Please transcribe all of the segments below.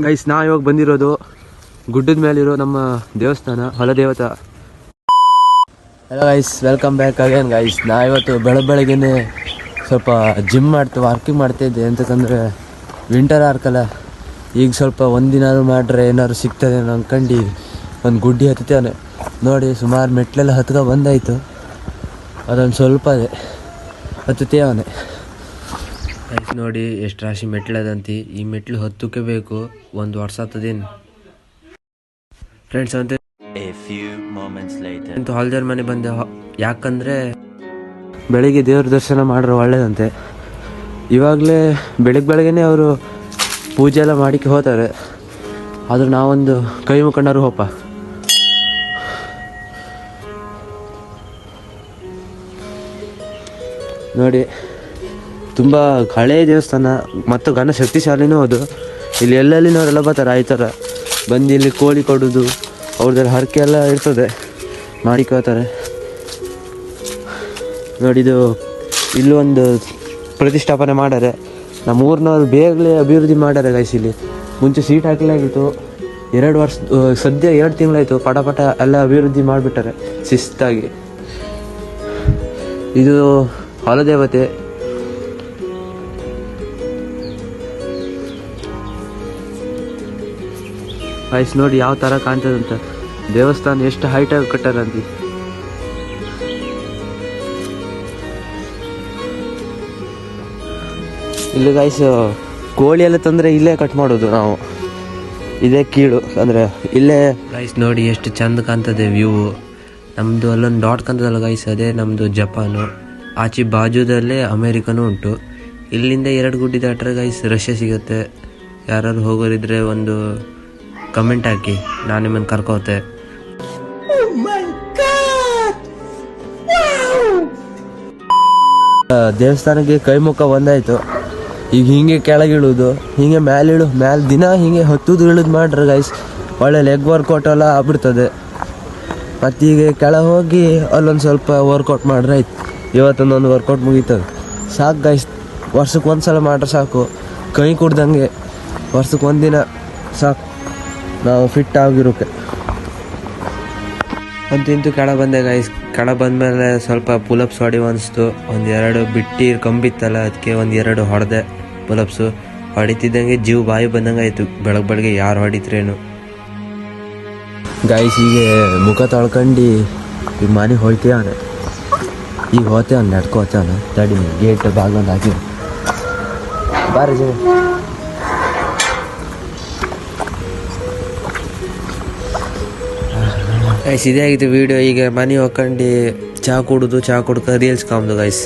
Guys ನಾವು ಇವಾಗ ಬಂದಿರೋದು ಗುಡ್ಡದ ಮೇಲಿರೋ ನಮ್ಮ ದೇವಸ್ಥಾನ ಹೊಲದೇವತಾ. Hello guys, welcome back again guys. ನಾ ಇವತ್ತು ಬೆಳಗ್ಗೆನೇ ಸ್ವಲ್ಪ ಜಿಮ್ ವಾಕಿಂಗ್ ಮಾಡ್ತಾಯಿದ್ದೆ. ಅಂತಂದರೆ ವಿಂಟರ್ ಆರ್ಕಲ್ಲ, ಈಗ ಸ್ವಲ್ಪ ಒಂದಿನ ಮಾಡ್ರೆ ಏನಾದ್ರು ಸಿಗ್ತದೆ ಅಂದ್ಕೊಂಡು ಒಂದು ಗುಡ್ಡಿ ಹತ್ತುತ್ತಾನೆ ನೋಡಿ. ಸುಮಾರು ಮೆಟ್ಲೆಲ್ಲ ಹತ್ಕೊ ಬಂದಾಯಿತು, ಅದೊಂದು ಸ್ವಲ್ಪ ಅದೇ ಹತ್ತುತ್ತೇವನೆ ಗೈಸ್. ನೋಡಿ ಎಷ್ಟು ರಾಶಿ ಮೆಟ್ಲದಂತಿ. ಈ ಮೆಟ್ಲು ಹತ್ತಕ್ಕೆ ಬೇಕು ಒಂದು ವರ್ಷ ಹತ್ತದೇನು ಫ್ರೆಂಡ್ಸ್. ಅಂತೂ ಹಾಲ್ದಾರ್ ಮನೆ ಬಂದೆ, ಯಾಕಂದರೆ ಬೆಳಿಗ್ಗೆ ದೇವ್ರ ದರ್ಶನ ಮಾಡ್ರೆ ಒಳ್ಳೇದಂತೆ. ಇವಾಗಲೇ ಬೆಳಗ್ಗೆನೇ ಅವರು ಪೂಜೆ ಎಲ್ಲ ಮಾಡಿಕ್ಕೆ ಹೋಗ್ತಾರೆ. ಆದರೂ ನಾವೊಂದು ಕೈ ಮುಖಂಡರು ಹೋಪ. ನೋಡಿ ತುಂಬ ಹಳೆಯ ದೇವಸ್ಥಾನ ಮತ್ತು ಘನ ಶಕ್ತಿಶಾಲಿನೂ ಹೌದು. ಇಲ್ಲಿ ಎಲ್ಲೆಲ್ಲಿನವರೆಲ್ಲ ಬರ್ತಾರೆ. ಆ ಥರ ಬಂದು ಇಲ್ಲಿ ಕೋಳಿ ಕೊಡೋದು, ಅವ್ರದ್ದೆಲ್ಲ ಹರಕೆ ಎಲ್ಲ ಇರ್ತದೆ, ಮಾಡಿಕೋತಾರೆ. ನೋಡಿದು ಇಲ್ಲೂ ಒಂದು ಪ್ರತಿಷ್ಠಾಪನೆ ಮಾಡ್ಯಾರೆ. ನಮ್ಮ ಊರಿನವ್ರು ಬೇಗಲೇ ಅಭಿವೃದ್ಧಿ ಮಾಡ್ಯಾರೆ ಗೈಸ್. ಇಲ್ಲಿ ಮುಂಚೆ ಸೀಟ್ ಹಾಕಲಾಗಿತ್ತು, 2 ವರ್ಷ, ಸದ್ಯ 2 ತಿಂಗಳಾಯಿತು. ಪಟ ಎಲ್ಲ ಅಭಿವೃದ್ಧಿ ಮಾಡಿಬಿಟ್ಟಾರೆ ಶಿಸ್ತಾಗಿ. ಇದು ಹೊಲದೇವತೆ. ಗೈಸ್ ನೋಡಿ ಯಾವ ಥರ ಕಾಣ್ತದಂತ ದೇವಸ್ಥಾನ, ಎಷ್ಟು ಹೈಟಾಗಿ ಕಟ್ಟಾರಂತ. ಇಲ್ಲಿ ಗೈಸ್ ಕೋಳಿ ಎಲ್ಲ ತಂದರೆ ಇಲ್ಲೇ ಕಟ್ ಮಾಡೋದು ನಾವು. ಇದೇ ಕೀಳು ಅಂದರೆ ಇಲ್ಲೇ. ಗೈಸ್ ನೋಡಿ ಎಷ್ಟು ಚಂದ ಕಾಣ್ತದೆ ವ್ಯೂ. ನಮ್ಮದು ಅಲ್ಲೊಂದು ಡಾಟ್ ಕಾಣ್ತದಲ್ಲ ಗೈಸ್, ಅದೇ ನಮ್ಮದು ಜಪಾನು. ಆಚೆ ಬಾಜುದಲ್ಲೇ ಅಮೇರಿಕನೂ ಉಂಟು. ಇಲ್ಲಿಂದ 2 ಗುಡ್ಡಿ ದಾಟ್ರೆ ಗೈಸ್ ರಷ್ಯಾ ಸಿಗುತ್ತೆ. ಯಾರು ಹೋಗೋರಿದ್ರೆ ಒಂದು ಕಮೆಂಟ್ ಹಾಕಿ, ನಾನು ನಿಮ್ಮನ್ನು ಕರ್ಕೋತೆ. ದೇವಸ್ಥಾನಕ್ಕೆ ಕೈ ಮುಖ ಬಂದಾಯಿತು. ಈಗ ಹಿಂಗೆ ಕೆಳಗಿಳುದು, ಹಿಂಗೆ ಮೇಲೆ ದಿನ ಹಿಂಗೆ ಹತ್ತುದು ಇಳಿದು ಮಾಡ್ರೆ ಗೈಸ್ ಒಳ್ಳೆ ಲೆಗ್ ವರ್ಕೌಟ್ ಎಲ್ಲ ಆಗ್ಬಿಡ್ತದೆ. ಮತ್ತೀಗ ಕೆಳಗೆ ಹೋಗಿ ಅಲ್ಲೊಂದು ಸ್ವಲ್ಪ ವರ್ಕೌಟ್ ಮಾಡ್ರೆ ಆಯ್ತು. ಇವತ್ತೊಂದೊಂದು ವರ್ಕೌಟ್ ಮುಗೀತದೆ, ಸಾಕು ಗೈಸ್. ವರ್ಷಕ್ಕೆ 1 ಸಲ ಮಾಡ್ರೆ ಸಾಕು, ಕೈ ಕುಡ್ದಂಗೆ. ವರ್ಷಕ್ಕೆ 1 ದಿನ ಸಾಕು ನಾವು ಫಿಟ್ ಆಗಿರೋಕೆ. ಅಂತೂ ಕೆಳಗೆ ಬಂದೆ ಗೈಸ್. ಕೆಳಗೆ ಬಂದಮೇಲೆ ಸ್ವಲ್ಪ ಪುಲಪ್ಸ್ ಹೊಡಿವ ಅನಿಸ್ತು. 1-2 ಬಿಟ್ಟು ಕಂಬಿತ್ತಲ್ಲ, ಅದಕ್ಕೆ 1-2 ಹೊಡೆದೆ ಪುಲಪ್ಸು. ಹೊಡಿತಿದ್ದಂಗೆ ಜೀವ ಬಾಯಿ ಬಂದಂಗೆ ಆಯಿತು. ಬೆಳಗ್ಗೆ ಯಾರು ಹೊಡಿತ್ರೇನು ಗೈಸ್. ಹೀಗೆ ಮುಖ ತೊಳ್ಕೊಂಡು ಈಗ ಮನೆಗೆ ಹೋಗ್ತೀವನೆ. ಈಗ ಹೋಗ್ತೇವನ್ ನಡ್ಕೋತೇವನ. ತಡಿ ಗೇಟ್ ಬಾಗ್ಲೊಂದು ಹಾಕಿ ಬಾರಿ ಜನ. ಗೈಸ್ ಇದೇ ಆಗಿತ್ತು ವಿಡಿಯೋ. ಈಗ ಮನೆ ಹೋಗ್ಕೊಂಡು ಚಹಾ ಕುಡ್ದು ರೀಲ್ಸ್ ಕಾಮ್ದು ಗೈಸ್.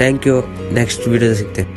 Thank you. ನೆಕ್ಸ್ಟ್ ವಿಡಿಯೋದ ಸಿಗ್ತೇನೆ.